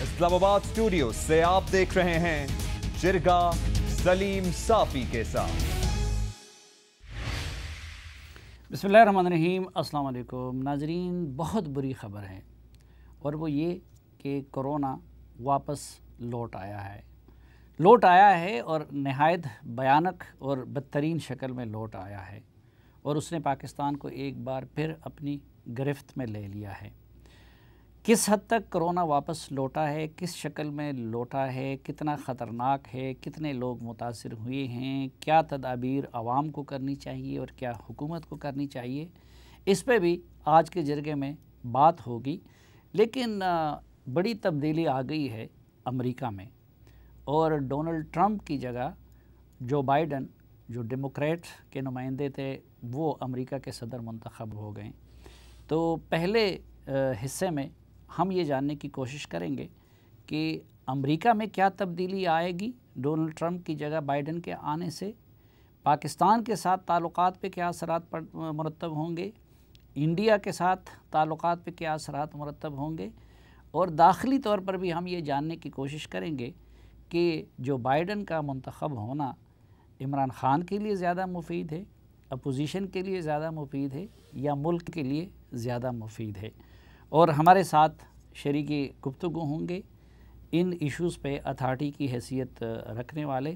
اسلام آباد اسٹوڈیو سے آپ دیکھ رہے ہیں جرگہ سلیم صافی کے ساتھ۔ بسم اللہ الرحمن الرحیم۔ السلام علیکم ناظرین، بہت بری خبر ہے اور وہ یہ کہ کرونا واپس لوٹ آیا ہے اور نہایت بھیانک اور بدترین شکل میں لوٹ آیا ہے اور اس نے پاکستان کو ایک بار پھر اپنی گرفت میں لے لیا ہے۔ کس حد تک کرونا واپس لوٹا ہے، کس شکل میں لوٹا ہے، کتنا خطرناک ہے، کتنے لوگ متاثر ہوئے ہیں، کیا تدابیر عوام کو کرنی چاہیے اور کیا حکومت کو کرنی چاہیے، اس پہ بھی آج کے جرگے میں بات ہوگی۔ لیکن بڑی تبدیلی آ گئی ہے امریکہ میں اور ڈونلڈ ٹرمپ کی جگہ جو بائیڈن، جو ڈیموکریٹ کے نمائندے تھے، وہ امریکہ کے صدر منتخب ہو گئے۔ تو پہلے حصے میں ہم یہ جاننے کی کوشش کریں گے کہ امریکہ میں کیا تبدیلی آئے گی ڈونلڈ ٹرمپ کی جگہ بائیڈن کے آنے سے، پاکستان کے ساتھ تعلقات پہ کیا اثرات مرتب ہوں گے، انڈیا کے ساتھ تعلقات پہ کیا اثرات مرتب ہوں گے، اور داخلی طور پر بھی ہم یہ جاننے کی کوشش کریں گے کہ جو بائیڈن کا منتخب ہونا عمران خان کے لیے زیادہ مفید ہے، اپوزیشن کے لیے زیادہ مفید ہے یا ملک کے لیے زیادہ مفید ہے۔ اور ہمارے ساتھ شریکی گفتگو ہوں گے ان ایشوز پہ اتھارٹی کی حیثیت رکھنے والے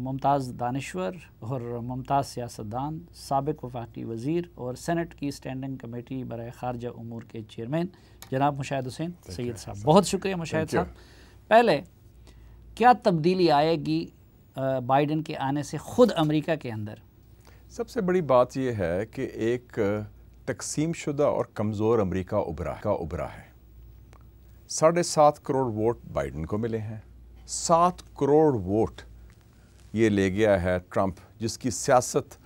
ممتاز دانشور اور ممتاز سیاستدان، سابق وفاقی وزیر اور سینٹ کی اسٹینڈنگ کمیٹی برائے خارجہ امور کے چیئرمین جناب مشاہد حسین سید صاحب۔ بہت شکریہ مشاہد صاحب۔ پہلے کیا تبدیلی آئے گی بائیڈن کے آنے سے خود امریکہ کے اندر؟ سب سے بڑی بات یہ ہے کہ ایک تقسیم شدہ اور کمزور امریکہ ابھرا ہے۔ 7.5 کروڑ ووٹ بائیڈن کو ملے ہیں، 7 کروڑ ووٹ یہ لے گیا ہے ٹرمپ، جس کی سیاست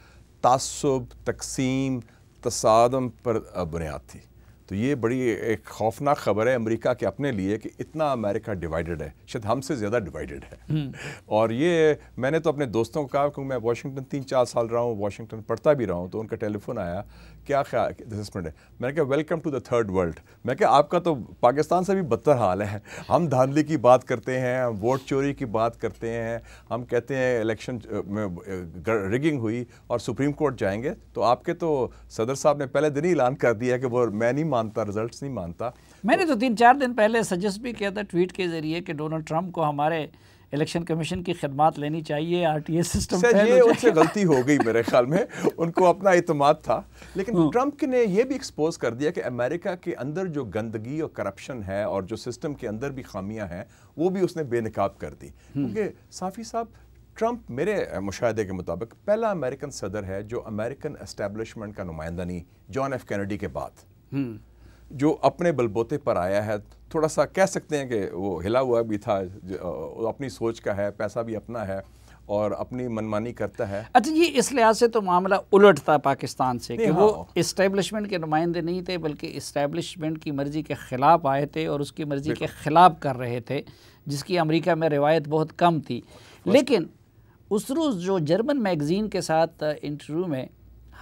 تعصب، تقسیم، تصادم پر بنیاد تھی۔ تو یہ بڑی ایک خوفناک خبر ہے امریکہ کے اپنے لیے کہ اتنا امریکہ ڈیوائیڈڈ ہے، شاید ہم سے زیادہ ڈیوائیڈڈ ہے۔ اور یہ میں نے تو اپنے دوستوں کو کہا، کیونکہ میں واشنگٹن 3-4 سال رہا ہوں، واشنگٹن پڑھتا بھی رہا ہوں، تو ان کا ٹیلی فون آیا، کیا خیال اسسمنٹ ہے؟ میں نے کہا welcome to the third world. میں کہا آپ کا تو پاکستان سے بھی بدتر حال ہے، ہم دھاندلی کی بات کرتے ہیں، ہم ووٹ چوری کی بات کرتے ہیں، ہم کہتے ہیں الیکشن میں رگنگ ہوئی اور سپریم کورٹ جائیں گے، تو آپ کے تو صدر صاحب نے پہلے دن ہی اعلان کر دیا کہ وہ میں نہیں مانتا، رزلٹس نہیں مانتا۔ میں نے تو 3-4 دن پہلے سجیسٹ بھی کیا تھا ٹویٹ کے ذریعے کہ ڈونلڈ ٹرمپ کو ہمارے الیکشن کمیشن کی خدمات لینی چاہیے، RTA سسٹم یہ ان سے غلطی ہو گئی میرے خیال میں، ان کو اپنا اعتماد تھا۔ لیکن ٹرمپ نے یہ بھی ایکسپوز کر دیا کہ امریکہ کے اندر جو گندگی اور کرپشن ہے اور جو سسٹم کے اندر بھی خامیاں ہیں، وہ بھی اس نے بے نقاب کر دی۔ کیونکہ صافی صاحب، ٹرمپ میرے مشاہدے کے مطابق پہلا امریکن صدر ہے جو امریکن اسٹیبلشمنٹ کا نمائندہ نہیں، جان ایف کینیڈی کے بعد، جو اپنے بلبوتے پر آیا ہے۔ تھوڑا سا کہہ سکتے ہیں کہ وہ ہلا ہوا بھی تھا، اپنی سوچ کا ہے، پیسہ بھی اپنا ہے اور اپنی منمانی کرتا ہے۔ اچھا، یہ اس لحاظ سے تو معاملہ الٹ تھا پاکستان سے کہ وہ اسٹیبلشمنٹ کے نمائندے نہیں تھے، بلکہ اسٹیبلشمنٹ کی مرضی کے خلاف آئے تھے اور اس کی مرضی کے خلاف کر رہے تھے، جس کی امریکہ میں روایت بہت کم تھی۔ لیکن اس روز جو جرمن میگزین کے ساتھ انٹرویو میں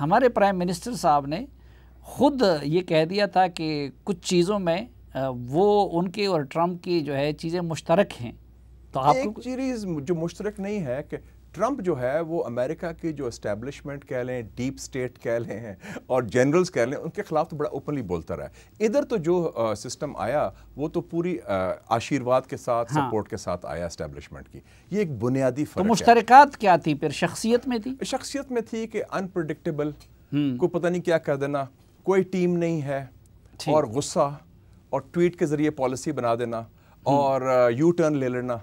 ہمارے پرائم منسٹر صاحب نے خود یہ کہہ دیا تھا کہ کچھ چیزوں میں وہ ان کے اور ٹرمپ کی جو ہے چیزیں مشترک ہیں۔ تو آپ ایک چیز جو مشترک نہیں ہے کہ ٹرمپ جو ہے وہ امریکہ کی جو اسٹیبلشمنٹ کہہ لیں، ڈیپ سٹیٹ کہہ لیں اور جنرلز کہہ لیں، ان کے خلاف تو بڑا اوپنلی بولتا رہا ہے۔ ادھر تو جو سسٹم آیا وہ تو پوری آشیرواد کے ساتھ، سپورٹ کے ساتھ آیا اسٹیبلشمنٹ کی۔ یہ ایک بنیادی فرق ہے۔ تو مشترکات کیا تھی پھر؟ شخصیت میں تھی؟ شخصیت میں تھی کہ انپریڈکٹیبل، کو پتہ نہیں کیا کر دینا، کوئی ٹیم نہیں ہے، اور غصہ اور ٹویٹ کے ذریعے پالیسی بنا دینا اور یو ٹرن لے لینا۔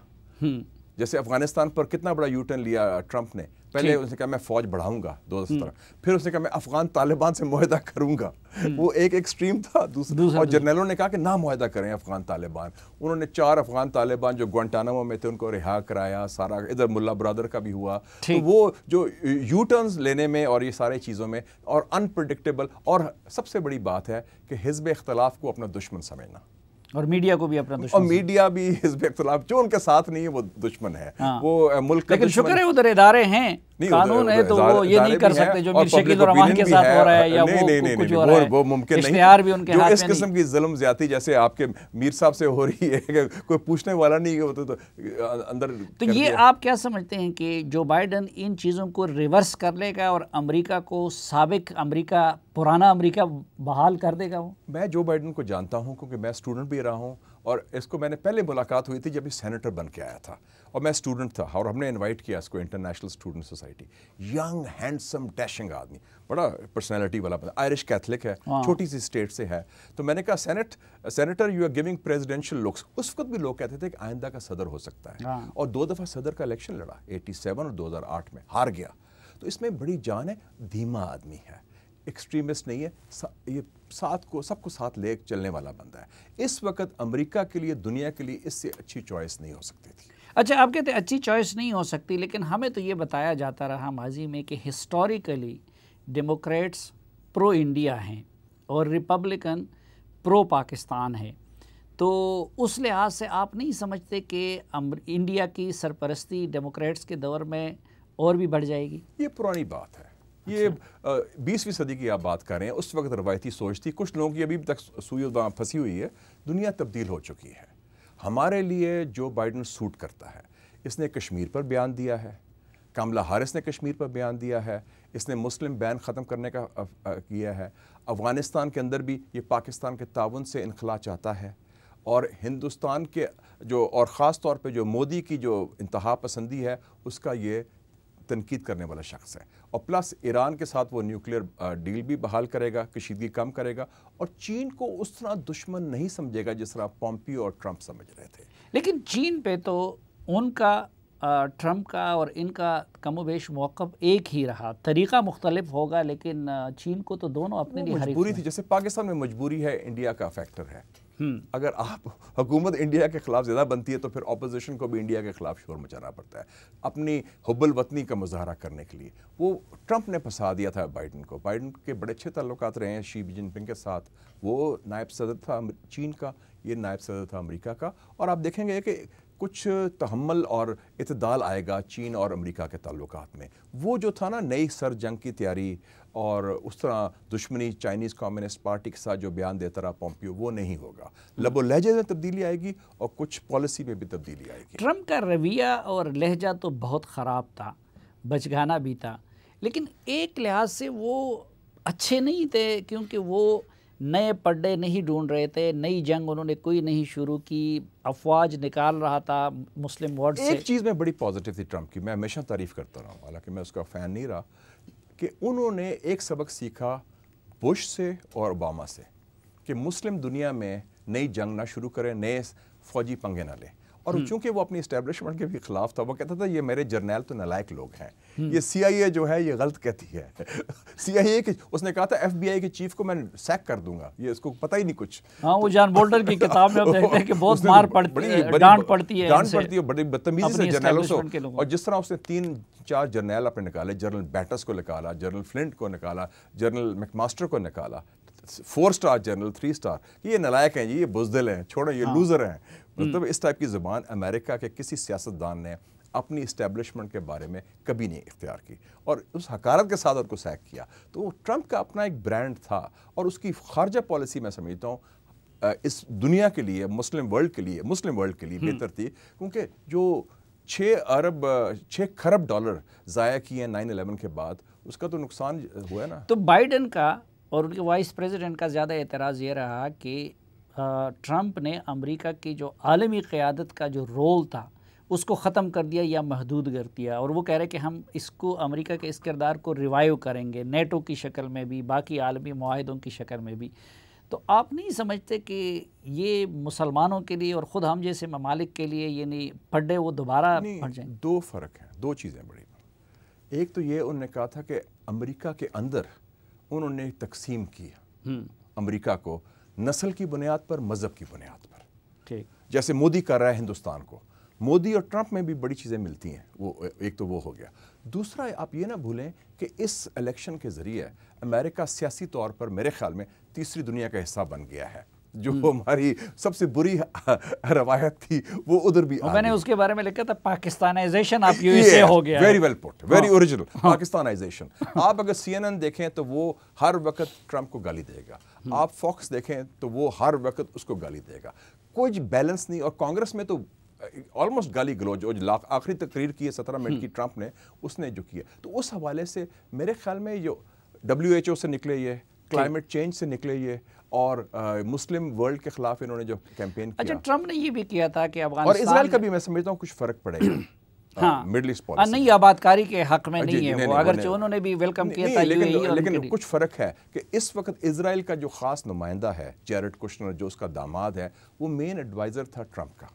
جیسے افغانستان پر کتنا بڑا یو ٹرن لیا ٹرمپ نے۔ پہلے اس نے کہا میں فوج بڑھاؤں گا 2017، پھر اس نے کہا میں افغان طالبان سے معاہدہ کروں گا، وہ ایک ایکسٹریم تھا۔ دوسرا اور جرنیلوں نے کہا کہ نہ معاہدہ کریں افغان طالبان۔ انہوں نے 4 افغان طالبان جو گوانٹانامو میں تھے ان کو رہا کرایا، سارا ادھر ملا برادر کا بھی ہوا۔ تو وہ جو یو ٹرنز لینے میں اور یہ سارے چیزوں میں اور انپریڈکٹیبل، اور سب سے بڑی بات ہے کہ حزب اختلاف کو اپنا دشمن سمجھنا، اور میڈیا کو بھی اپنا دشمن، اور میڈیا بھی حزب اختلاف جو ان کے ساتھ نہیں ہے وہ دشمن ہے، وہ ملک کا لیکن شکر ہے ادھر ادارے ہیں قانون ہے تو وہ یہ نہیں کر سکتے جو میر شکیل الرحمان کے ساتھ ہو رہا ہے یا وہ کچھ ہو رہا ہے، وہ ممکن نہیں، اشتہار بھی ان کے ہاتھ میں جو اس قسم کی ظلم زیادتی جیسے آپ کے میر صاحب سے ہو رہی ہے کہ کوئی پوچھنے والا نہیں ہے، وہ تو اندر. تو یہ آپ کیا سمجھتے ہیں کہ جو بائیڈن ان چیزوں کو ریورس کر لے گا اور امریکہ کو سابق امریکہ، پرانا امریکہ بحال کر دے گا؟ وہ میں جو بائیڈن کو جانتا ہوں کیونکہ میں اسٹوڈنٹ بھی رہا ہوں، اور اس کو میں نے پہلے ملاقات ہوئی تھی جب یہ سینیٹر بن کے آیا تھا اور میں اسٹوڈنٹ تھا، اور ہم نے انوائٹ کیا اس کو international student society. Young handsome dashing آدمی، بڑا پرسنالٹی والا بندہ، آئرش کیتھلک ہے، چھوٹی سی اسٹیٹ سے ہے. تو میں نے کہا senator you are giving presidential looks. اس وقت بھی لوگ کہتے تھے کہ آئندہ کا صدر ہو سکتا ہے، اور 2 دفعہ صدر کا الیکشن لڑا، 87 اور 2008 میں ہار گیا. تو اس میں بڑی جان ہے، دھیما آدمی ہے، ایکسٹریمسٹ نہیں ہے، یہ سب کو ساتھ لے چلنے والا بندہ ہے. اس وقت امریکہ کے لیے، دنیا کے لیے اس سے اچھی چوائس نہیں ہو سکتی تھی. اچھا، آپ کہتے ہیں اچھی چوائس نہیں ہو سکتی، لیکن ہمیں تو یہ بتایا جاتا رہا ماضی میں کہ ہسٹوریکلی ڈیموکریٹس پرو انڈیا ہیں اور ریپبلکن پرو پاکستان ہے. تو اس لحاظ سے آپ نہیں سمجھتے کہ انڈیا کی سرپرستی ڈیموکریٹس کے دور میں اور بھی بڑھ جائے گی؟ یہ پرانی بات ہے، یہ 20ویں صدی کی آپ بات کر رہے ہیں. اس وقت روایتی سوچ تھی، کچھ لوگوں کی ابھی تک سوئی وہاں پھنسی ہوئی ہے. دنیا تبدیل ہو چکی ہے. ہمارے لیے جو بائیڈن سوٹ کرتا ہے، اس نے کشمیر پر بیان دیا ہے، کملا ہارس نے کشمیر پر بیان دیا ہے، اس نے مسلم بین ختم کرنے کا کیا ہے، افغانستان کے اندر بھی یہ پاکستان کے تعاون سے انخلا چاہتا ہے، اور ہندوستان کے جو، اور خاص طور پہ جو مودی کی جو انتہا پسندی ہے، اس کا یہ تنقید کرنے والا شخص ہے. اور پلس ایران کے ساتھ وہ نیوکلیئر ڈیل بھی بحال کرے گا، کشیدگی کم کرے گا، اور چین کو اس طرح دشمن نہیں سمجھے گا جس طرح پومپیو اور ٹرمپ سمجھ رہے تھے. لیکن چین پہ تو ان کا، ٹرمپ کا اور ان کا کم و بیش موقف ایک ہی رہا، طریقہ مختلف ہوگا، لیکن چین کو تو دونوں اپنے لیے مجبوری تھی. جیسے پاکستان میں مجبوری ہے، انڈیا کا فیکٹر ہے. اگر آپ حکومت انڈیا کے خلاف زیادہ بنتی ہے تو پھر اپوزیشن کو بھی انڈیا کے خلاف شور مچانا پڑتا ہے اپنی حب الوطنی کا مظاہرہ کرنے کے لیے. وہ ٹرمپ نے پھنسا دیا تھا بائیڈن کو. بائیڈن کے بڑے اچھے تعلقات رہے ہیں شی جن پنگ کے ساتھ. وہ نائب صدر تھا چین کا، یہ نائب صدر تھا امریکا کا. اور آپ دیکھیں گے کہ کچھ تحمل اور اعتدال آئے گا چین اور امریکہ کے تعلقات میں. وہ جو تھا نا نئی سر جنگ کی تیاری اور اس طرح دشمنی چائنیز کمیونسٹ پارٹی کے ساتھ جو بیان دیتا رہا پومپیو، وہ نہیں ہوگا. لب و لہجے میں تبدیلی آئے گی اور کچھ پالیسی میں بھی تبدیلی آئے گی. ٹرمپ کا رویہ اور لہجہ تو بہت خراب تھا، بچگانہ بھی تھا، لیکن ایک لحاظ سے وہ اچھے نہیں تھے کیونکہ وہ نئے پڈے نہیں ڈھونڈ رہے تھے، نئی جنگ انہوں نے کوئی نہیں شروع کی، افواج نکال رہا تھا مسلم ورلڈ سے. ایک چیز میں بڑی پازیٹیو تھی ٹرمپ کی، میں ہمیشہ تعریف کرتا رہا ہوں، حالانکہ میں اس کا فین نہیں رہا، کہ انہوں نے ایک سبق سیکھا بش سے اور اوباما سے کہ مسلم دنیا میں نئی جنگ نہ شروع کریں، نئے فوجی پنگے نہ لیں. اور چونکہ وہ اپنی اسٹیبلشمنٹ کے بھی خلاف تھا، وہ کہتا تھا یہ میرے جرنیل تو نالائق لوگ ہیں، یہ سی آئی اے جو ہے یہ غلط کہتی ہے. سی آئی اے اس نے کہا تھا ایف بی آئی کے چیف کو میں سیک کر دوں گا، یہ اس کو پتہ ہی نہیں کچھ. ہاں، وہ جان بولٹن کی کتاب میں دیکھتے ہیں کہ بہت مار پڑتی ہے، ڈانٹ پڑتی ہے، بڑی بدتمیزی سے جرنیلوں سے. اور جس طرح اس نے 3-4 جرنیل اپنے نکالے، جنرل بیٹس کو نکالا، جنرل فلنٹ کو نکالا، جنرل میک ماسٹر کو نکالا، 4 سٹار جنرل، 3 سٹار، یہ نلائق ہیں جی، یہ بزدل ہیں، چھوڑو یہ لوزر ہیں. مطلب اس ٹائپ کی زبان امریکہ کے کسی سیاستدان نے اپنی اسٹیبلشمنٹ کے بارے میں کبھی نہیں اختیار کی، اور اس حقارت کے ساتھ ان کو سیک کیا. تو ٹرمپ کا اپنا ایک برانڈ تھا، اور اس کی خارجہ پالیسی میں سمجھتا ہوں اس دنیا کے لیے، مسلم ورلڈ کے لیے بہتر تھی، کیونکہ جو 6 کھرب ڈالر ضائع کیے 9/11 کے بعد، اس کا تو نقصان ہوا ہے نا. تو بائیڈن کا اور ان کے وائس پریزیڈنٹ کا زیادہ اعتراض یہ رہا کہ ٹرمپ نے امریکہ کی جو عالمی قیادت کا جو رول تھا اس کو ختم کر دیا یا محدود کر دیا، اور وہ کہہ رہے کہ ہم اس کو، امریکہ کے اس کردار کو ریوائیو کریں گے نیٹو کی شکل میں بھی، باقی عالمی معاہدوں کی شکل میں بھی. تو آپ نہیں سمجھتے کہ یہ مسلمانوں کے لیے اور خود ہم جیسے ممالک کے لیے یعنی پڈے وہ دوبارہ پھٹ جائیں؟ 2 فرق ہیں، 2 چیزیں بڑی. ایک تو یہ انہوں نے کہا تھا کہ امریکہ کے اندر انہوں نے تقسیم کی امریکہ کو نسل کی بنیاد پر، مذہب کی بنیاد پر، جیسے مودی کر رہا ہے ہندوستان کو. مودی اور ٹرمپ میں بھی بڑی چیزیں ملتی ہیں، وہ ایک تو وہ ہو گیا. دوسرا آپ یہ نہ بھولیں کہ اس الیکشن کے ذریعے امریکہ سیاسی طور پر میرے خیال میں تیسری دنیا کا حصہ بن گیا ہے. جو ہماری سب سے بری روایت تھی وہ ادھر بھی میں نے اس کے بارے میں لکھا تھا پاکستانائزیشن آپ یو ایس اے ہو گیا. ویری ویل پٹ, ویری اوریجنل پاکستانائزیشن. آپ اگر سی این این دیکھیں تو وہ ہر وقت ٹرمپ کو گالی دے گا, آپ فاکس دیکھیں تو وہ ہر وقت اس کو گالی دے گا, کوئی بیلنس نہیں. اور کانگریس میں تو آلموسٹ گالی گلوچ, جو آخری تقریر کی ہے 17 منٹ کی ٹرمپ نے, اس نے جو کیا, تو اس حوالے سے میرے خیال میں جو WHO سے نکلے یہ, کلائمیٹ چینج سے نکلے یہ, اور مسلم ورلڈ کے خلاف انہوں نے جو کیمپین کیا. اچھا, ٹرمپ نے یہ بھی کیا تھا کہ افغانستان اور اسرائیل کا بھی میں سمجھتا ہوں کچھ فرق پڑے گا. ہاں مڈل ایسٹ پالیسی نہیں, آبادکاری کے حق میں نہیں ہے وہ, اگرچہ انہوں نے بھی ویلکم کیا تھا, لیکن کچھ فرق ہے کہ اس وقت اسرائیل کا جو خاص نمائندہ ہے جیرڈ کشنر, جو اس کا داماد ہے, وہ مین ایڈوائزر تھا ٹرمپ کا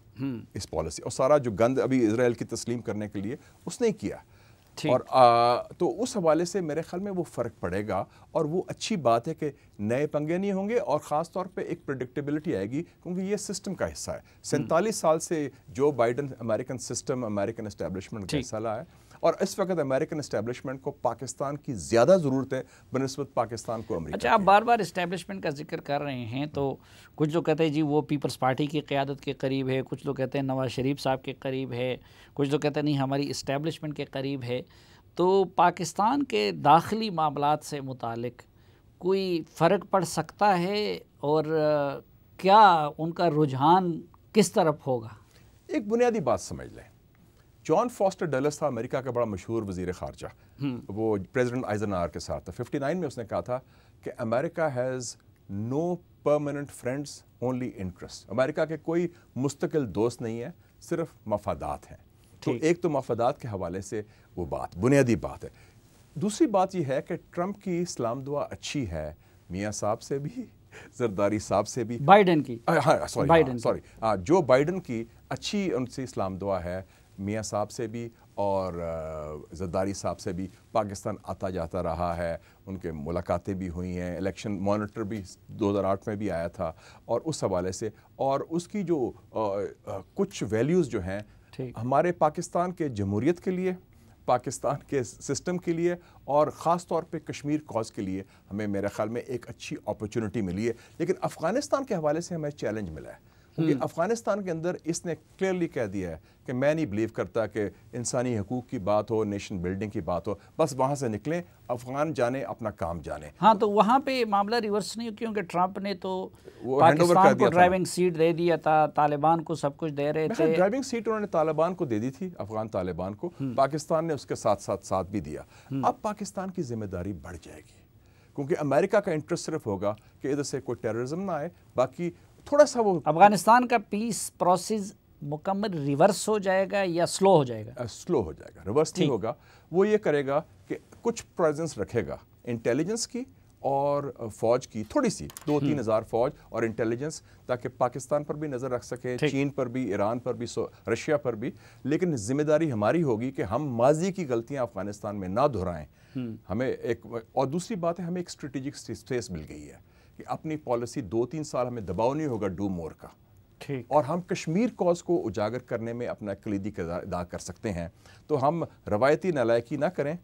اس پالیسی, اور سارا جو گند ابھی اسرائیل کی تسلیم کرنے کے لیے اس نے کیا. اور تو اس حوالے سے میرے خیال میں وہ فرق پڑے گا, اور وہ اچھی بات ہے کہ نئے پنگے نہیں ہوں گے, اور خاص طور پہ ایک پریڈکٹیبلٹی آئے گی, کیونکہ یہ سسٹم کا حصہ ہے. 47 سال سے Joe Biden American system, American establishment کا حصہ رہا ہے, اور اس وقت امریکن اسٹیبلشمنٹ کو پاکستان کی زیادہ ضرورت ہے بنسبت پاکستان کو امریکہ. اچھا, آپ بار بار اسٹیبلشمنٹ کا ذکر کر رہے ہیں, تو کچھ لوگ کہتے ہیں جی وہ پیپلز پارٹی کی قیادت کے قریب ہے, کچھ لوگ کہتے ہیں نواز شریف صاحب کے قریب ہے, کچھ لوگ کہتے ہیں نہیں ہماری اسٹیبلشمنٹ کے قریب ہے. تو پاکستان کے داخلی معاملات سے متعلق کوئی فرق پڑ سکتا ہے, اور کیا ان کا رجحان کس طرف ہوگا؟ ایک بنیادی بات سمجھ لیں, جان فاسٹر ڈلس تھا امریکہ کا بڑا مشہور وزیر خارجہ, وہ پریزیڈنٹ آئزنہاور کے ساتھ تھا. 59 میں اس نے کہا تھا کہ امریکہ has no permanent friends, only interest. امریکہ کے کوئی مستقل دوست نہیں ہے, صرف مفادات ہیں. تو ایک تو مفادات کے حوالے سے وہ بات بنیادی بات ہے. دوسری بات یہ ہے کہ ٹرمپ کی سلام دعا اچھی ہے میاں صاحب سے بھی, زرداری صاحب سے بھی, بائیڈن کی جو بائیڈن کی اچھی ان سے اسلام دعا ہے, میاں صاحب سے بھی اور زرداری صاحب سے بھی. پاکستان آتا جاتا رہا ہے, ان کے ملاقاتیں بھی ہوئی ہیں, الیکشن مانیٹر بھی 2008 میں بھی آیا تھا, اور اس حوالے سے, اور اس کی جو کچھ ویلیوز جو ہیں ہمارے پاکستان کے جمہوریت کے لیے, پاکستان کے سسٹم کے لیے, اور خاص طور پہ کشمیر کاز کے لیے ہمیں میرے خیال میں ایک اچھی اپرچونٹی ملی ہے. لیکن افغانستان کے حوالے سے ہمیں چیلنج ملا ہے, کیونکہ افغانستان کے اندر اس نے کلیئرلی کہہ دیا ہے کہ میں نہیں بلیو کرتا کہ انسانی حقوق کی بات ہو, نیشن بلڈنگ کی بات ہو, بس وہاں سے نکلیں, افغان جانے اپنا کام جانے. ہاں, تو وہاں پہ معاملہ ریورس نہیں, کیونکہ ٹرمپ نے تو پاکستان کو ڈرائیونگ سیٹ دے دیا تھا, طالبان کو سب کچھ دے رہے تھے. ڈرائیونگ سیٹ انہوں نے طالبان کو دے دی تھی, افغان طالبان کو, پاکستان نے اس کے ساتھ بھی دیا. اب پاکستان کی ذمہ داری بڑھ جائے گی, کیونکہ امریکہ کا انٹرسٹ صرف ہوگا کہ ادھر سے کوئی ٹیررزم نہ آئے, باقی تھوڑا سا وہ افغانستان کا پیس پروسیس مکمل ریورس ہو جائے گا یا سلو ہو جائے گا؟ سلو ہو جائے گا, ریورس نہیں ہوگا. وہ یہ کرے گا کہ کچھ پریزنس رکھے گا انٹیلیجنس کی اور فوج کی, تھوڑی سی 2-3 ہزار فوج اور انٹیلیجنس, تاکہ پاکستان پر بھی نظر رکھ سکے, چین پر بھی, ایران پر بھی, رشیا پر بھی. لیکن ذمہ داری ہماری ہوگی کہ ہم ماضی کی غلطیاں افغانستان میں نہ دہرائیں. ہمیں ایک, اور دوسری بات ہے ہمیں ایک اسٹریٹجک اسپیس مل گئی ہے کہ اپنی پالیسی 2-3 سال ہمیں دباؤ نہیں ہوگا ڈو مور کا, اور ہم کشمیر کاز کو اجاگر کرنے میں اپنا کلیدی کردار ادا کر سکتے ہیں. تو ہم روایتی نالائکی نہ کریں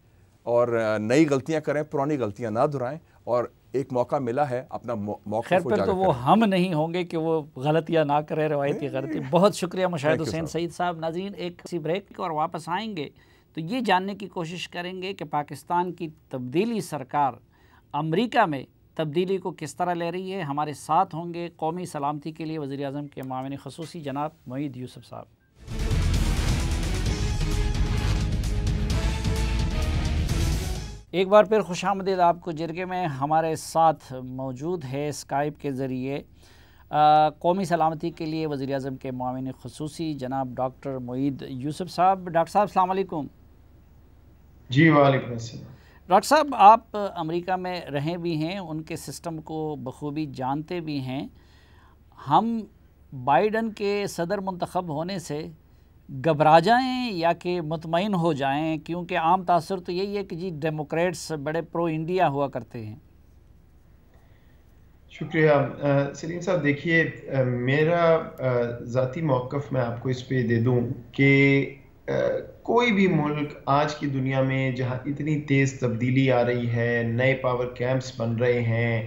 اور نئی غلطیاں کریں, پرانی غلطیاں نہ دہرائیں, اور ایک موقع ملا ہے اپنا موقف خیر پھر تو وہ ہم نہیں ہوں گے کہ وہ غلطیاں نہ کریں, روایتی غلطی. بہت شکریہ مشاہد حسین سعید صاحب. ناظرین, ایک سی بریک اور واپس آئیں گے تو یہ جاننے کی کوشش کریں گے کہ پاکستان کی تبدیلی سرکار امریکہ میں تبدیلی کو کس طرح لے رہی ہے. ہمارے ساتھ ہوں گے قومی سلامتی کے لیے وزیر اعظم کے معاون خصوصی جناب معید یوسف صاحب. ایک بار پھر خوش آمدید آپ کو جرگے میں. ہمارے ساتھ موجود ہے اسکائپ کے ذریعے قومی سلامتی کے لیے وزیر اعظم کے معاون خصوصی جناب ڈاکٹر معید یوسف صاحب. ڈاکٹر صاحب السلام علیکم. جی وعلیکم السلام. ڈاکٹر صاحب, آپ امریکہ میں رہے بھی ہیں, ان کے سسٹم کو بخوبی جانتے بھی ہیں. ہم بائیڈن کے صدر منتخب ہونے سے گھبرا جائیں یا کہ مطمئن ہو جائیں, کیونکہ عام تاثر تو یہی ہے کہ جی ڈیموکریٹس بڑے پرو انڈیا ہوا کرتے ہیں. شکریہ سلیم صاحب. دیکھیے, میرا ذاتی موقف میں آپ کو اس پہ دے دوں کہ کوئی بھی ملک آج کی دنیا میں جہاں اتنی تیز تبدیلی آ رہی ہے, نئے پاور کیمپس بن رہے ہیں,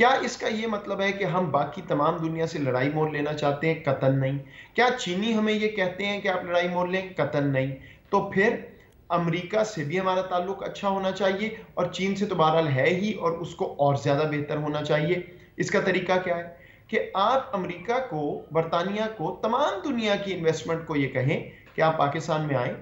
کیا اس کا یہ مطلب ہے کہ ہم باقی تمام دنیا سے لڑائی مول لینا چاہتے ہیں؟ قطعاً نہیں۔ کیا چینی ہمیں یہ کہتے ہیں کہ آپ لڑائی مول لیں؟ قطعاً نہیں۔ تو پھر امریکہ سے بھی ہمارا تعلق اچھا ہونا چاہیے، اور چین سے تو بہرحال ہے ہی، اور اس کو اور زیادہ بہتر ہونا چاہیے۔ اس کا طریقہ کیا ہے کہ آپ امریکہ کو، برطانیہ کو، تمام دنیا کی انویسٹمنٹ کو یہ کہیں کہ آپ پاکستان میں آئیں،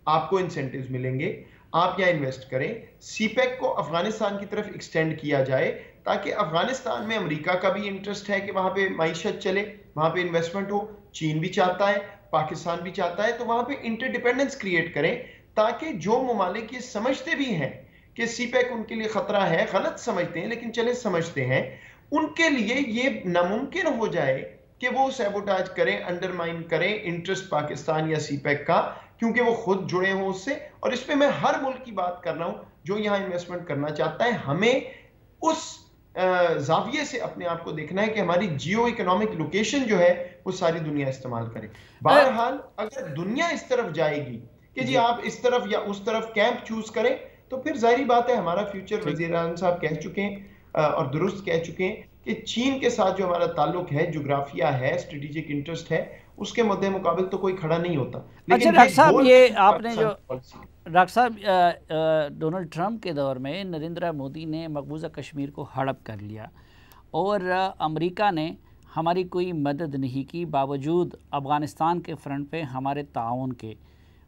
آپ کو انسینٹیوز ملیں گے، آپ یہاں انویسٹ کریں۔ سی پیک کو افغانستان کی طرف ایکسٹینڈ کیا جائے، تاکہ افغانستان میں امریکہ کا بھی انٹرسٹ ہے کہ وہاں پہ معیشت چلے، وہاں پہ انویسٹمنٹ ہو، چین بھی چاہتا ہے، پاکستان بھی چاہتا ہے، تو وہاں پہ انٹر ڈیپینڈنس کریٹ کریں، تاکہ جو ممالک یہ سمجھتے بھی ہیں کہ سی پیک ان کے لیے خطرہ ہے، غلط سمجھتے ہیں لیکن چلے سمجھتے ہیں، ان کے لیے یہ ناممکن ہو جائے کہ وہ سیبوٹاج کریں، انڈرمائن کریں انٹرسٹ پاکستان یا سی پیک کا، کیونکہ وہ خود جڑے ہوں اس سے۔ اور اس پہ میں ہر ملک کی بات کر رہا ہوں جو یہاں انویسٹمنٹ کرنا چاہتا ہے۔ ہمیں اس زاویے سے اپنے آپ کو دیکھنا ہے کہ ہماری جیو اکنامک لوکیشن جو ہے وہ ساری دنیا استعمال کرے۔ بہرحال اگر دنیا اس طرف جائے گی کہ جی آپ اس طرف یا اس طرف کیمپ چوز کریں، تو پھر ظاہری بات ہے ہمارا فیوچر وزیر اعظم صاحب کہہ چکے ہیں اور درست کہہ چکے ہیں کہ چین کے ساتھ جو ہمارا تعلق ہے، جغرافیہ ہے، اسٹریٹجک انٹرسٹ ہے، اس کے مد مقابل تو کوئی کھڑا نہیں ہوتا۔ اچھا ڈاکٹر صاحب، یہ آپ نے جو ڈاکٹر صاحب ڈونلڈ ٹرمپ کے دور میں نریندر مودی نے مقبوضہ کشمیر کو ہڑپ کر لیا، اور امریکہ نے ہماری کوئی مدد نہیں کی، باوجود افغانستان کے فرنٹ پہ ہمارے تعاون کے۔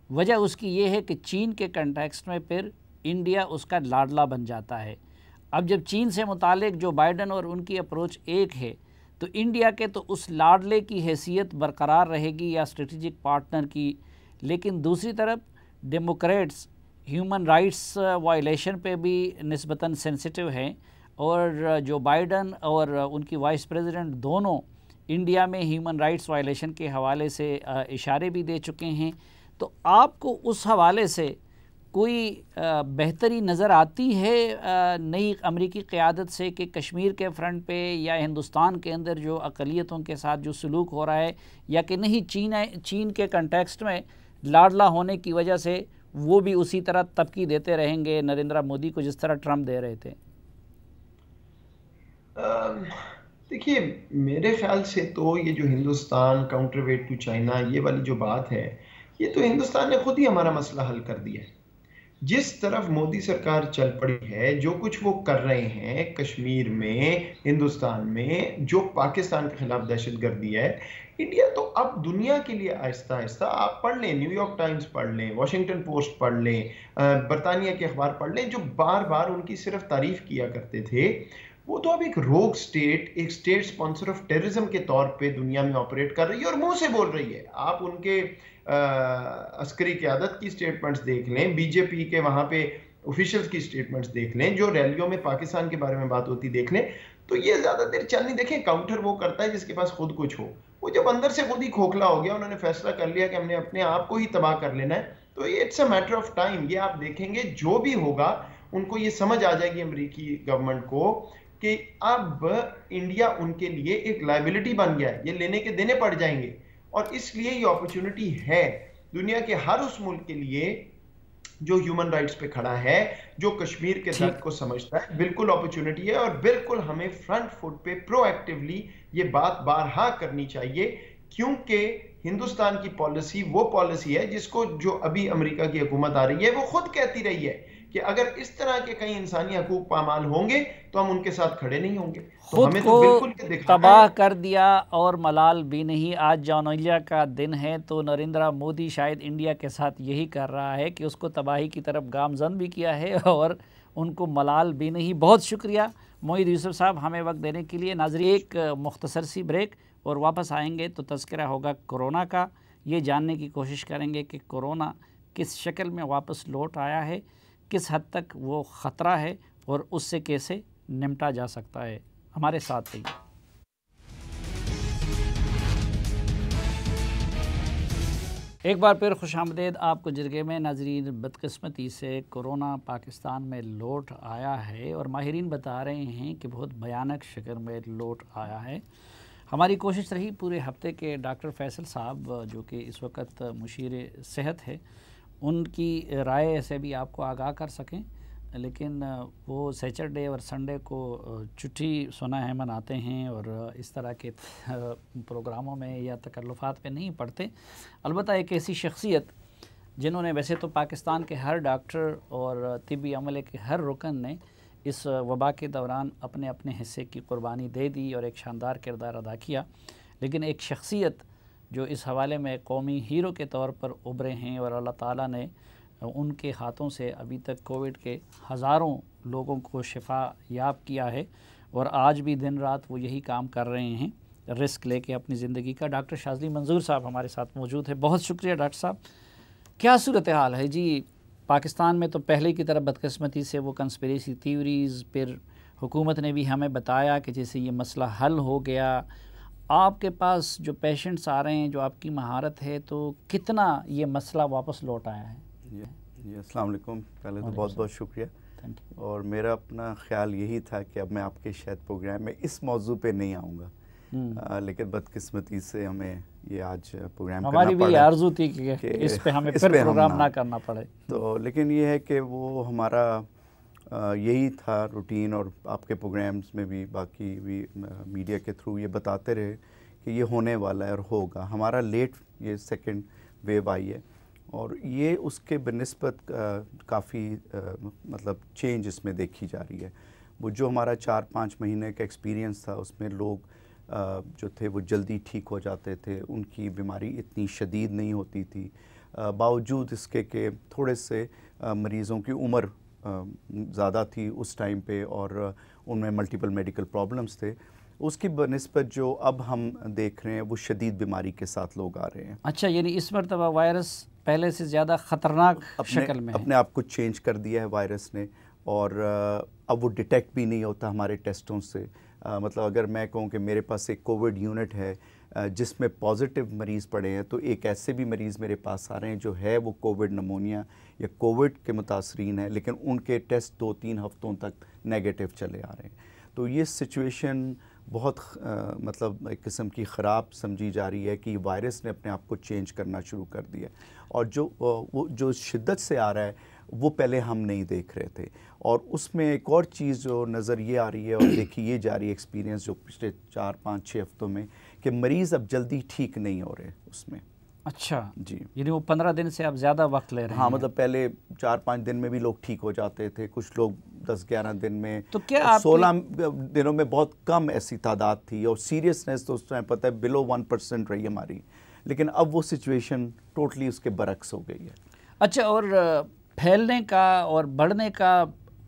وجہ اس کی یہ ہے کہ چین کے کنٹیکسٹ میں پھر انڈیا اس کا لاڈلا بن جاتا ہے۔ اب جب چین سے متعلق جو بائیڈن اور ان کی اپروچ ایک ہے، تو انڈیا کے تو اس لاڈلے کی حیثیت برقرار رہے گی یا اسٹریٹجک پارٹنر کی، لیکن دوسری طرف ڈیموکریٹس ہیومن رائٹس وائلیشن پہ بھی نسبتاً سینسٹیو ہیں، اور جو بائیڈن اور ان کی وائس پریزیڈنٹ دونوں انڈیا میں ہیومن رائٹس وائلیشن کے حوالے سے اشارے بھی دے چکے ہیں۔ تو آپ کو اس حوالے سے کوئی بہتری نظر آتی ہے نئی امریکی قیادت سے کہ کشمیر کے فرنٹ پہ یا ہندوستان کے اندر جو اقلیتوں کے ساتھ جو سلوک ہو رہا ہے، یا کہ نہیں چین کے کنٹیکسٹ میں لاڈلا ہونے کی وجہ سے وہ بھی اسی طرح تبکی دیتے رہیں گے نریندر مودی کو جس طرح ٹرمپ دے رہے تھے؟ دیکھیے میرے خیال سے تو یہ جو Hindustan counterweight to China, یہ والی جو بات ہے، یہ تو ہندوستان نے خود ہی ہمارا مسئلہ حل کر دیا ہے۔ جس طرف مودی سرکار چل پڑی ہے، جو کچھ وہ کر رہے ہیں کشمیر میں، ہندوستان میں، جو پاکستان کے خلاف دہشت گردی ہے، انڈیا تو اب دنیا کے لیے آہستہ آہستہ، آپ پڑھ لیں، نیو یارک ٹائمز پڑھ لیں، واشنگٹن پوسٹ پڑھ لیں، برطانیہ کے اخبار پڑھ لیں، جو بار بار ان کی صرف تعریف کیا کرتے تھے، وہ تو اب ایک روگ سٹیٹ، ایک سٹیٹ سپانسر آف ٹیررزم کے طور پہ دنیا میں آپریٹ کر رہی ہے، اور منہ سے بول رہی ہے۔ آپ ان کے عسکری قیادت کی سٹیٹمنٹس دیکھ لیں، بی جے پی کے وہاں پہ آفیشلز کی سٹیٹمنٹس دیکھ لیں، جو ریلیوں میں پاکستان کے بارے میں بات ہوتی دیکھ لیں، تو یہ زیادہ دیر چل نہیں۔ دیکھیں کاؤنٹر وہ کرتا ہے جس کے پاس خود کچھ ہو۔ وہ جب اندر سے خود ہی کھوکھلا ہو گیا، انہوں نے فیصلہ کر لیا کہ ہم نے اپنے آپ کو ہی تباہ کر لینا ہے، تو یہ it's a matter of time. یہ آپ دیکھیں گے جو بھی ہوگا، ان کو یہ سمجھ آ جائے گی امریکی گورنمنٹ کو کہ اب انڈیا ان کے لیے ایک لائبلٹی بن گیا ہے، یہ لینے کے دینے پڑ جائیں گے۔ اور اس لیے یہ اپرچونٹی ہے دنیا کے ہر اس ملک کے لیے جو ہیومن رائٹس پہ کھڑا ہے، جو کشمیر کے درد کو سمجھتا ہے، بالکل اپرچونٹی ہے، اور بالکل ہمیں فرنٹ فٹ پہ پرو ایکٹیولی یہ بات بارہا کرنی چاہیے، کیونکہ ہندوستان کی پالیسی وہ پالیسی ہے جس کو جو ابھی امریکہ کی حکومت آ رہی ہے وہ خود کہتی رہی ہے کہ اگر اس طرح کے کئی انسانی حقوق پامال ہوں گے تو ہم ان کے ساتھ کھڑے نہیں ہوں گے۔ خود کو تباہ کر دیا اور ملال بھی نہیں۔ آج جمعیہ کا دن ہے تو نریندر مودی شاید انڈیا کے ساتھ یہی کر رہا ہے کہ اس کو تباہی کی طرف گامزن بھی کیا ہے اور ان کو ملال بھی نہیں۔ بہت شکریہ معید یوسف صاحب ہمیں وقت دینے کے لیے۔ ناظرین ایک مختصر سی بریک اور واپس آئیں گے تو تذکرہ ہوگا کورونا کا، یہ جاننے کی کوشش کریں گے کہ کورونا کس شکل میں واپس لوٹ آیا ہے، کس حد تک وہ خطرہ ہے اور اس سے کیسے نمٹا جا سکتا ہے۔ ہمارے ساتھ رہیے۔ ایک بار پھر خوش آمدید آپ کو جرگے میں۔ ناظرین بدقسمتی سے کورونا پاکستان میں لوٹ آیا ہے اور ماہرین بتا رہے ہیں کہ بہت بھیانک شکل میں لوٹ آیا ہے۔ ہماری کوشش رہی پورے ہفتے کے ڈاکٹر فیصل صاحب جو کہ اس وقت مشیر صحت ہے، ان کی رائے سے بھی آپ کو آگاہ کر سکیں۔ لیکن وہ سیچرڈے اور سنڈے کو چھٹی سنا ہے مناتے ہیں اور اس طرح کے پروگراموں میں یا تکلفات پہ نہیں پڑتے. البتہ ایک ایسی شخصیت جنہوں نے ویسے تو پاکستان کے ہر ڈاکٹر اور طبی عملے کے ہر رکن نے اس وبا کے دوران اپنے اپنے حصے کی قربانی دے دی اور ایک شاندار کردار ادا کیا، لیکن ایک شخصیت جو اس حوالے میں قومی ہیرو کے طور پر ابھرے ہیں اور اللہ تعالیٰ نے ان کے ہاتھوں سے ابھی تک کووڈ کے ہزاروں لوگوں کو شفا یاب کیا ہے اور آج بھی دن رات وہ یہی کام کر رہے ہیں رسک لے کے اپنی زندگی کا. ڈاکٹر شاذلی منظور صاحب ہمارے ساتھ موجود ہے. بہت شکریہ ڈاکٹر صاحب. کیا صورتحال ہے جی پاکستان میں؟ تو پہلے کی طرف بدقسمتی سے وہ کنسپریسی تھیوریز، پھر حکومت نے بھی ہمیں بتایا کہ جیسے یہ مسئلہ حل ہو گیا. آپ کے پاس جو پیشنٹس آ رہے ہیں، جو آپ کی مہارت ہے، تو کتنا یہ مسئلہ واپس لوٹ آیا ہے؟ جی السلام علیکم. پہلے تو بہت بہت شکریہ. اور میرا اپنا خیال یہی تھا کہ اب میں آپ کے شاید پروگرام میں اس موضوع پہ نہیں آؤں گا، لیکن بدقسمتی سے ہمیں یہ آج پروگرام کرنا پڑا. ہماری بھی آرزو تھی کہ اس پہ ہمیں پھر پروگرام نہ کرنا پڑے. تو لیکن یہ ہے کہ وہ ہمارا یہی تھا روٹین، اور آپ کے پروگرامز میں بھی باقی بھی میڈیا کے تھرو یہ بتاتے رہے کہ یہ ہونے والا ہے اور ہوگا. ہمارا لیٹ یہ سیکنڈ ویو آئی ہے اور یہ اس کے بنسبت کافی مطلب چینج اس میں دیکھی جا رہی ہے. وہ جو ہمارا 4-5 مہینے کا ایکسپیرینس تھا اس میں لوگ جو تھے وہ جلدی ٹھیک ہو جاتے تھے، ان کی بیماری اتنی شدید نہیں ہوتی تھی، باوجود اس کے کہ تھوڑے سے مریضوں کی عمر زیادہ تھی اس ٹائم پہ اور ان میں ملٹیپل میڈیکل پرابلمس تھے. اس کی بنسبت جو اب ہم دیکھ رہے ہیں وہ شدید بیماری کے ساتھ لوگ آ رہے ہیں. اچھا، یعنی اس مرتبہ وائرس پہلے سے زیادہ خطرناک شکل میں اپنے آپ کو چینج کر دیا ہے وائرس نے، اور اب وہ ڈیٹیکٹ بھی نہیں ہوتا ہمارے ٹیسٹوں سے. مطلب اگر میں کہوں کہ میرے پاس ایک کووڈ یونٹ ہے جس میں پازیٹیو مریض پڑے ہیں، تو ایک ایسے بھی مریض میرے پاس آ رہے ہیں جو ہے وہ کووڈ نمونیا یا کووڈ کے متاثرین ہیں، لیکن ان کے ٹیسٹ 2-3 ہفتوں تک نیگیٹو چلے آ رہے ہیں. تو یہ سچویشن بہت مطلب ایک قسم کی خراب سمجھی جا رہی ہے کہ وائرس نے اپنے آپ کو چینج کرنا شروع کر دیا، اور جو شدت سے آ رہا ہے وہ پہلے ہم نہیں دیکھ رہے تھے. اور اس میں ایک اور چیز جو نظر یہ آ رہی ہے اور دیکھی یہ جا رہی ہے ایکسپیرینس جو پچھلے 4-5-6 ہفتوں میں، کہ مریض اب جلدی ٹھیک نہیں ہو رہے اس میں. اچھا جی، یعنی وہ 15 دن سے اب زیادہ وقت لے رہے ہیں. ہاں، مطلب پہلے 4-5 دن میں بھی لوگ ٹھیک ہو جاتے تھے، کچھ لوگ 10-11 دن میں، تو کیا 16 دنوں میں بہت کم ایسی تعداد تھی، اور سیریسنس تو اس ٹائم پتہ ہے بلو 1% رہی ہماری. لیکن اب وہ سچویشن ٹوٹلی اس کے برعکس ہو گئی ہے. اچھا، اور پھیلنے کا اور بڑھنے کا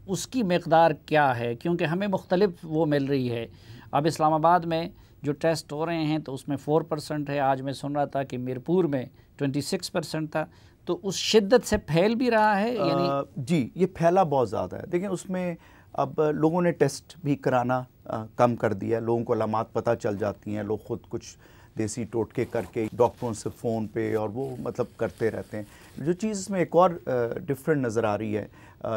اس کی مقدار کیا ہے؟ کیونکہ ہمیں مختلف وہ مل رہی ہے. اب اسلام آباد میں جو ٹیسٹ ہو رہے ہیں تو اس میں 4% ہے. آج میں سن رہا تھا کہ میرپور میں 26% تھا. تو اس شدت سے پھیل بھی رہا ہے یعنی؟ جی، یہ پھیلا بہت زیادہ ہے. دیکھیں اس میں اب لوگوں نے ٹیسٹ بھی کرانا کم کر دیا. لوگوں کو علامات پتہ چل جاتی ہیں، لوگ خود کچھ دیسی ٹوٹکے کر کے ڈاکٹروں سے فون پہ اور وہ مطلب کرتے رہتے ہیں. جو چیز اس میں ایک اور ڈفرینٹ نظر آ رہی ہے،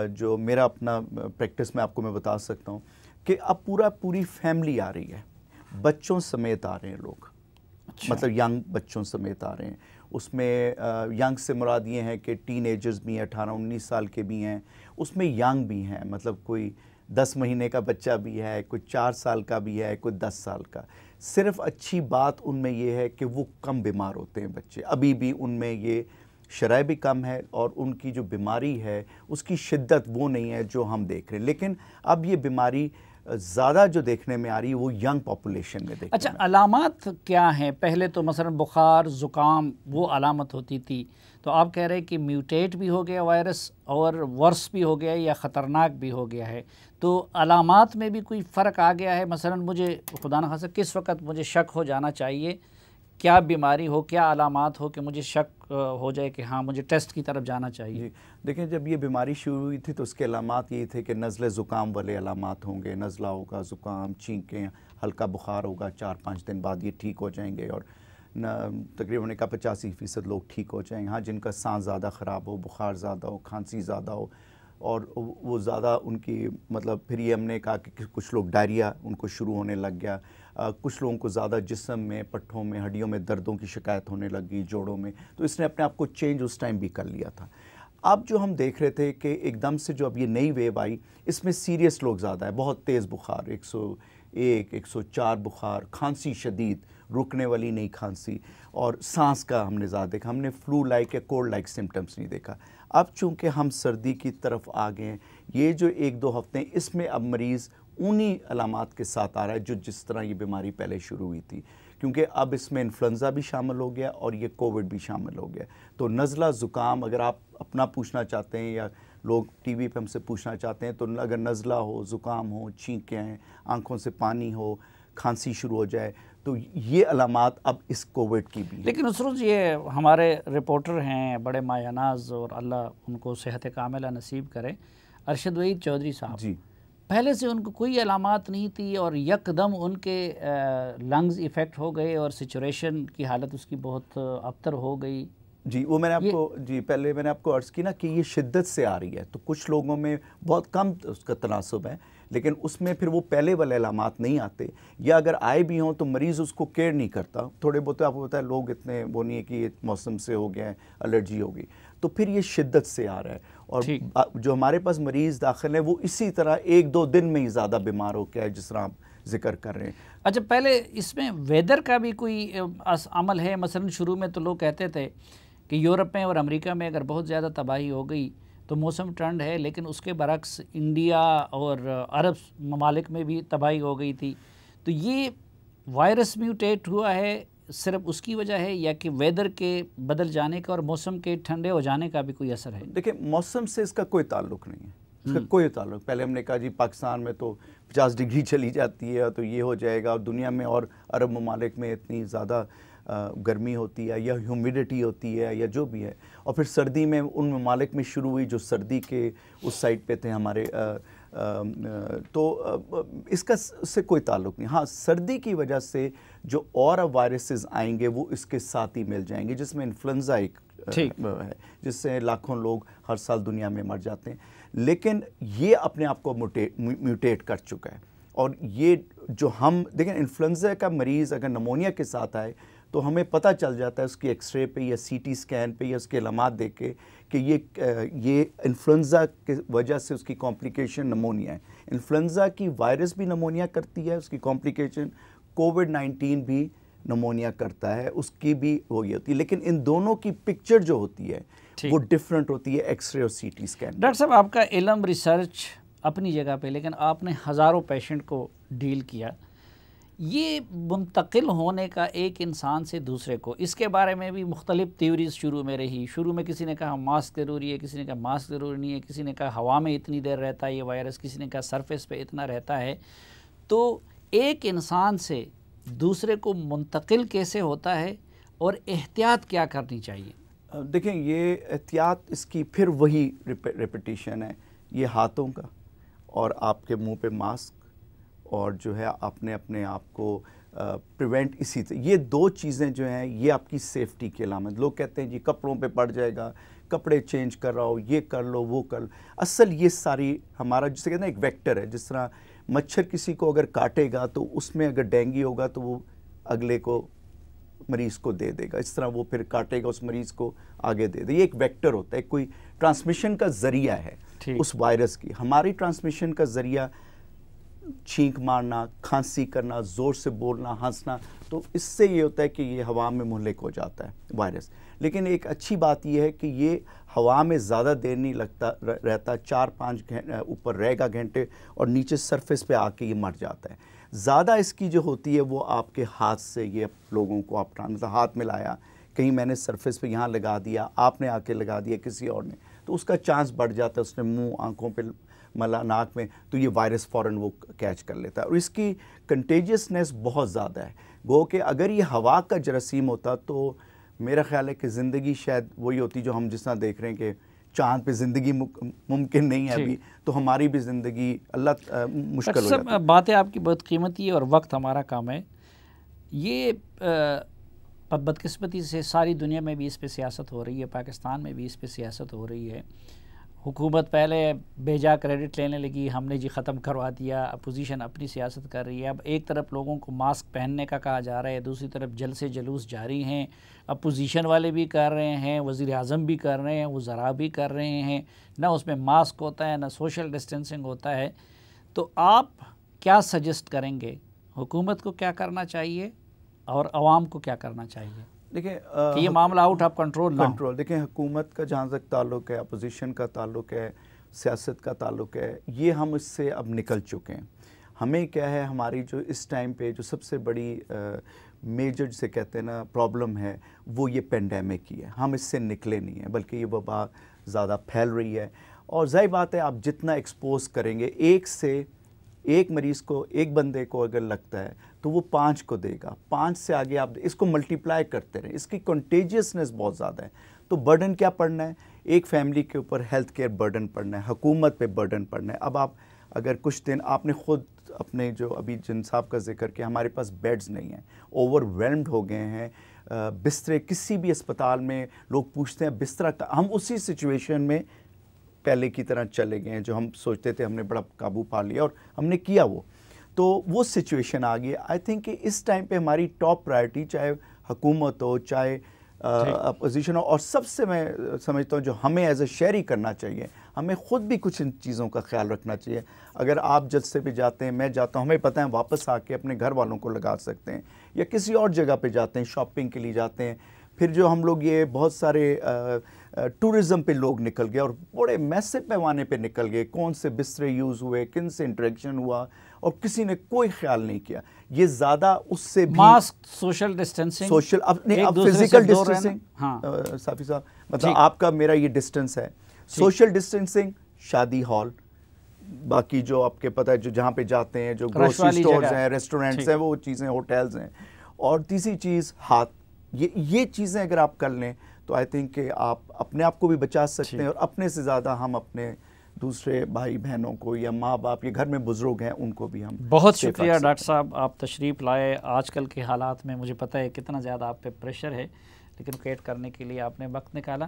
جو میرا اپنا پریکٹس میں آپ کو میں بتا سکتا ہوں، کہ اب پوری فیملی آ رہی ہے، بچوں سمیت آ رہے ہیں لوگ. مطلب ینگ بچوں سمیت آ رہے ہیں. اس میں ینگ سے مراد یہ ہے کہ ٹین ایجرز بھی ہیں، 18-19 سال کے بھی ہیں، اس میں ینگ بھی ہیں، مطلب کوئی 10 مہینے کا بچہ بھی ہے، کوئی 4 سال کا بھی ہے، کوئی 10 سال کا. صرف اچھی بات ان میں یہ ہے کہ وہ کم بیمار ہوتے ہیں بچے. ابھی بھی ان میں یہ شرح بھی کم ہے اور ان کی جو بیماری ہے اس کی شدت وہ نہیں ہے جو ہم دیکھ رہے ہیں. لیکن اب یہ بیماری زیادہ جو دیکھنے میں آ رہی ہے وہ ینگ پاپولیشن میں دیکھنے. اچھا، علامات کیا ہیں؟ پہلے تو مثلا بخار، زکام وہ علامت ہوتی تھی، تو آپ کہہ رہے کہ میوٹیٹ بھی ہو گیا وائرس اور ورس بھی ہو گیا یا خطرناک بھی ہو گیا ہے. تو علامات میں بھی کوئی فرق آ گیا ہے؟ مثلا مجھے خدا نخواستہ کس وقت مجھے شک ہو جانا چاہیے، کیا بیماری ہو، کیا علامات ہو کہ مجھے شک ہو جائے کہ ہاں مجھے ٹیسٹ کی طرف جانا چاہیے؟ دیکھیں جب یہ بیماری شروع ہوئی تھی تو اس کے علامات یہ تھے کہ نزلہ زکام والے علامات ہوں گے، نزلہ ہوگا، زکام، چھینکیں، ہلکا بخار ہوگا، 4-5 دن بعد یہ ٹھیک ہو جائیں گے، اور تقریباً 85% لوگ ٹھیک ہو جائیں گے. ہاں، جن کا سانس زیادہ خراب ہو، بخار زیادہ ہو، کھانسی زیادہ ہو، اور وہ زیادہ ان کی مطلب پھر یہ ہم نے کہا کہ کچھ لوگ ڈائریا ان کو شروع ہونے لگ گیا، کچھ لوگوں کو زیادہ جسم میں، پٹھوں میں، ہڈیوں میں دردوں کی شکایت ہونے لگ گئی، جوڑوں میں. تو اس نے اپنے آپ کو چینج اس ٹائم بھی کر لیا تھا. اب جو ہم دیکھ رہے تھے کہ ایک دم سے جو اب یہ نئی ویو آئی اس میں سیریس لوگ زیادہ ہے، بہت تیز بخار، 101 104 بخار، کھانسی شدید، رکنے والی نہیں کھانسی، اور سانس کا ہم نے زیادہ دیکھا، ہم نے فلو لائک یا کولڈ لائک سمٹمز نہیں دیکھا۔ اب چونکہ ہم سردی کی طرف آ گئے ہیں، یہ جو 1-2 ہفتے ہیں اس میں اب مریض انہی علامات کے ساتھ آ رہا ہے جو جس طرح یہ بیماری پہلے شروع ہوئی تھی، کیونکہ اب اس میں انفلوئنزا بھی شامل ہو گیا اور یہ کووڈ بھی شامل ہو گیا۔ تو نزلہ زکام اگر آپ اپنا پوچھنا چاہتے ہیں یا لوگ ٹی وی پہ ہم سے پوچھنا چاہتے ہیں، تو اگر نزلہ ہو، زکام ہو، چھینکیں ہیں، آنکھوں سے پانی ہو، کھانسی شروع ہو جائے، تو یہ علامات اب اس کووڈ کی بھی۔ لیکن اس روز یہ ہمارے رپورٹر ہیں بڑے مایہ ناز، اور اللہ ان کو صحت کاملہ نصیب کرے، ارشد وحید چودھری صاحب، جی پہلے سے ان کو کوئی علامات نہیں تھی اور یکدم ان کے لنگز افیکٹ ہو گئے اور سچوریشن کی حالت اس کی بہت ابتر ہو گئی۔ جی وہ میں نے آپ کو پہلے میں نے آپ کو عرض کی نا کہ یہ شدت سے آ رہی ہے، تو کچھ لوگوں میں بہت کم اس کا تناسب ہے، لیکن اس میں پھر وہ پہلے والے علامات نہیں آتے، یا اگر آئے بھی ہوں تو مریض اس کو کیئر نہیں کرتا، تھوڑے بہت آپ کو پتہ ہے لوگ اتنے وہ نہیں ہے کہ یہ موسم سے ہو گیا ہے، الرجی ہو گئی، تو پھر یہ شدت سے آ رہا ہے، اور جو ہمارے پاس مریض داخل ہیں وہ اسی طرح 1-2 دن میں ہی زیادہ بیمار ہو گیا ہے جس طرح آپ ذکر کر رہے ہیں۔ اچھا، پہلے اس میں ویدر کا بھی کوئی عمل ہے؟ مثلا شروع میں تو لوگ کہتے تھے کہ یورپ میں اور امریکہ میں اگر بہت زیادہ تباہی ہو گئی تو موسم ٹھنڈ ہے، لیکن اس کے برعکس انڈیا اور عرب ممالک میں بھی تباہی ہو گئی تھی، تو یہ وائرس میوٹیٹ ہوا ہے صرف اس کی وجہ ہے، یا کہ ویدر کے بدل جانے کا اور موسم کے ٹھنڈے ہو جانے کا بھی کوئی اثر ہے؟ دیکھیں موسم سے اس کا کوئی تعلق نہیں ہے، اس کا کوئی تعلق، پہلے ہم نے کہا جی پاکستان میں تو 50 ڈگری چلی جاتی ہے تو یہ ہو جائے گا، اور دنیا میں اور عرب ممالک میں اتنی زیادہ گرمی ہوتی ہے یا ہیومیڈیٹی ہوتی ہے یا جو بھی ہے، اور پھر سردی میں ان ممالک میں شروع ہوئی جو سردی کے اس سائڈ پہ تھے ہمارے، تو اس کا اس سے کوئی تعلق نہیں۔ ہاں سردی کی وجہ سے جو اور وائرسز آئیں گے وہ اس کے ساتھ ہی مل جائیں گے، جس میں انفلوئنزا ایک ہے جس سے لاکھوں لوگ ہر سال دنیا میں مر جاتے ہیں، لیکن یہ اپنے آپ کو میوٹیٹ کر چکا ہے، اور یہ جو ہم دیکھیں انفلوئنزا کا مریض اگر نمونیا کے ساتھ آئے تو ہمیں پتہ چل جاتا ہے اس کی ایکس رے پہ یا سی ٹی اسکین پہ یا اس کے علامات دیکھ کے کہ یہ انفلوئنزا کی وجہ سے اس کی کمپلیکیشن نمونیا ہے۔ انفلوئنزا کی وائرس بھی نمونیا کرتی ہے، اس کی کمپلیکیشن، کووڈ-19 بھی نمونیا کرتا ہے، اس کی بھی وہی ہوتی ہے، لیکن ان دونوں کی پکچر جو ہوتی ہے وہ ڈیفرنٹ ہوتی ہے ایکس رے اور سی ٹی اسکین۔ ڈاکٹر صاحب آپ کا علم ریسرچ اپنی جگہ پہ، لیکن آپ نے ہزاروں پیشنٹ کو ڈیل کیا، یہ منتقل ہونے کا ایک انسان سے دوسرے کو، اس کے بارے میں بھی مختلف تھیوریز شروع میں رہی، شروع میں کسی نے کہا ماسک ضروری ہے، کسی نے کہا ماسک ضروری نہیں ہے، کسی نے کہا ہوا میں اتنی دیر رہتا ہے یہ وائرس، کسی نے کہا سرفیس پہ اتنا رہتا ہے، تو ایک انسان سے دوسرے کو منتقل کیسے ہوتا ہے اور احتیاط کیا کرنی چاہیے؟ دیکھیں یہ احتیاط اس کی پھر وہی ریپیٹیشن ہے، یہ ہاتھوں کا اور آپ کے منہ پہ ماسک، اور جو ہے آپ نے اپنے آپ کو پریونٹ اسی طرح، یہ 2 چیزیں جو ہیں یہ آپ کی سیفٹی کی علامت۔ لوگ کہتے ہیں جی کپڑوں پہ پڑ جائے گا، کپڑے چینج کر رہا ہو، یہ کر لو وہ کر لو، اصل یہ ساری ہمارا جسے کہتے ہیں ایک ویکٹر ہے، جس طرح مچھر کسی کو اگر کاٹے گا تو اس میں اگر ڈینگی ہوگا تو وہ اگلے کو مریض کو دے دے گا، اس طرح وہ پھر کاٹے گا اس مریض کو آگے دے دے، یہ ایک ویکٹر ہوتا ہے، کوئی ٹرانسمیشن کا ذریعہ ہے اس وائرس کی۔ ہماری ٹرانسمیشن کا ذریعہ چھینک مارنا، کھانسی کرنا، زور سے بولنا، ہنسنا، تو اس سے یہ ہوتا ہے کہ یہ ہوا میں مہلک ہو جاتا ہے وائرس۔ لیکن ایک اچھی بات یہ ہے کہ یہ ہوا میں زیادہ دیر نہیں رہتا، 4-5 اوپر رہے گا گھنٹے، اور نیچے سرفیس پہ آ کے یہ مر جاتا ہے۔ زیادہ اس کی جو ہوتی ہے وہ آپ کے ہاتھ سے، یہ لوگوں کو آپ مطلب ہاتھ ملایا، کہیں میں نے سرفیس پہ یہاں لگا دیا، آپ نے آ کے لگا دیا کسی اور نے، تو اس کا چانس بڑھ جاتا ہے، اس نے منہ آنکھوں پہ ملا، ناک میں، تو یہ وائرس فوراً وہ کیچ کر لیتا ہے، اور اس کی کنٹیجسنس بہت زیادہ ہے۔ گو کہ اگر یہ ہوا کا جراثیم ہوتا تو میرا خیال ہے کہ زندگی شاید وہی ہوتی جو ہم جس طرح دیکھ رہے ہیں کہ چاند پہ زندگی ممکن نہیں ہے ابھی، تو ہماری بھی زندگی اللہ مشکل ہو جاتی ہے۔ باتیں آپ کی بہت قیمتی ہے اور وقت ہمارا کام ہے۔ یہ بدقسمتی سے ساری دنیا میں بھی اس پہ سیاست ہو رہی ہے، پاکستان میں بھی اس پہ سیاست ہو رہی ہے، حکومت پہلے بیجا کریڈٹ لینے لگی، ہم نے جی ختم کروا دیا، اپوزیشن اپنی سیاست کر رہی ہے. اب ایک طرف لوگوں کو ماسک پہننے کا کہا جا رہا ہے، دوسری طرف جلسے جلوس جاری ہیں، اپوزیشن والے بھی کر رہے ہیں، وزیر اعظم بھی کر رہے ہیں، وزراء بھی کر رہے ہیں، نہ اس میں ماسک ہوتا ہے نہ سوشل ڈسٹینسنگ ہوتا ہے. تو آپ کیا سجیسٹ کریں گے، حکومت کو کیا کرنا چاہیے اور عوام کو کیا کرنا چاہیے دیکھیں کہ یہ معاملہ آؤٹ آف کنٹرول نہ ہو؟ دیکھیں حکومت کا جہاں تک تعلق ہے، اپوزیشن کا تعلق ہے، سیاست کا تعلق ہے، یہ ہم اس سے اب نکل چکے ہیں. ہمیں کیا ہے، ہماری جو اس ٹائم پہ جو سب سے بڑی میجر جسے کہتے ہیں نا پرابلم ہے، وہ یہ پینڈیمک ہی ہے. ہم اس سے نکلے نہیں ہیں، بلکہ یہ وبا زیادہ پھیل رہی ہے. اور ظاہر بات ہے، آپ جتنا ایکسپوز کریں گے، ایک مریض کو، ایک بندے کو اگر لگتا ہے تو وہ 5 کو دے گا، 5 سے آگے آپ اس کو ملٹیپلائی کرتے رہیں. اس کی کنٹیجیسنس بہت زیادہ ہے. تو برڈن کیا پڑنا ہے؟ ایک فیملی کے اوپر ہیلتھ کیئر برڈن پڑنا ہے، حکومت پہ برڈن پڑنا ہے. اب آپ اگر کچھ دن آپ نے خود اپنے جو ابھی جن صاحب کا ذکر کیا، ہمارے پاس بیڈز نہیں ہیں، اوور ویلمڈ ہو گئے ہیں. بسترے کسی بھی اسپتال میں لوگ پوچھتے ہیں بستر کا، ہم اسی سچویشن میں پہلے کی طرح چلے گئے ہیں جو ہم سوچتے تھے ہم نے بڑا قابو پا لیا اور ہم نے کیا وہ سچویشن آ گئی. آئی تھنک کہ اس ٹائم پہ ہماری ٹاپ پرائرٹی، چاہے حکومت ہو چاہے اپوزیشن ہو، اور سب سے میں سمجھتا ہوں جو ہمیں ایز اے شہری کرنا چاہیے، ہمیں خود بھی کچھ ان چیزوں کا خیال رکھنا چاہیے. اگر آپ جلسے پہ جاتے ہیں، میں جاتا ہوں، ہمیں پتہ ہے واپس آ کے اپنے گھر والوں کو لگا سکتے ہیں، یا کسی اور جگہ پہ جاتے ہیں، شاپنگ کے لیے جاتے ہیں. پھر جو ہم لوگ یہ بہت سارے ٹورزم پہ لوگ نکل گئے اور بڑے میسے پیمانے پہ نکل گئے، کون سے بسترے یوز ہوئے، کن سے انٹریکشن ہوا، اور کسی نے کوئی خیال نہیں کیا. یہ زیادہ اس سے بھی ماسک، سوشل ڈسٹینسنگ، اب فزیکل ڈسٹینسنگ، صافی صاحب مطلب آپ کا میرا یہ ڈسٹینس ہے، سوشل ڈسٹینسنگ، شادی ہال، باقی جو آپ کے پتہ ہے جو جہاں پہ جاتے ہیں، جو گروسری سٹورز ہیں، ریسٹورینٹس ہیں، وہ چیزیں، ہوٹلز ہیں. اور تیسری چیز ہاتھ. یہ چیزیں اگر آپ کر لیں تو آئی تھنک کہ آپ اپنے آپ کو بھی بچا سکتے ہیں، اور اپنے سے زیادہ ہم اپنے دوسرے بھائی بہنوں کو یا ماں باپ یا گھر میں بزرگ ہیں ان کو بھی ہم. بہت شکریہ ڈاکٹر صاحب، آپ تشریف لائے. آج کل کے حالات میں مجھے پتہ ہے کتنا زیادہ آپ پہ پریشر ہے، لیکن کیٹ کرنے کے لیے آپ نے وقت نکالا.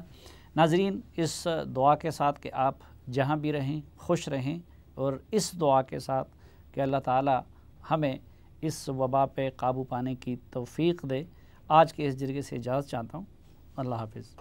ناظرین، اس دعا کے ساتھ کہ آپ جہاں بھی رہیں خوش رہیں، اور اس دعا کے ساتھ کہ اللہ تعالی ہمیں اس وبا پہ قابو پانے کی توفیق دے، آج کے اس جرگے سے اجازت چاہتا ہوں. اللہ حافظ.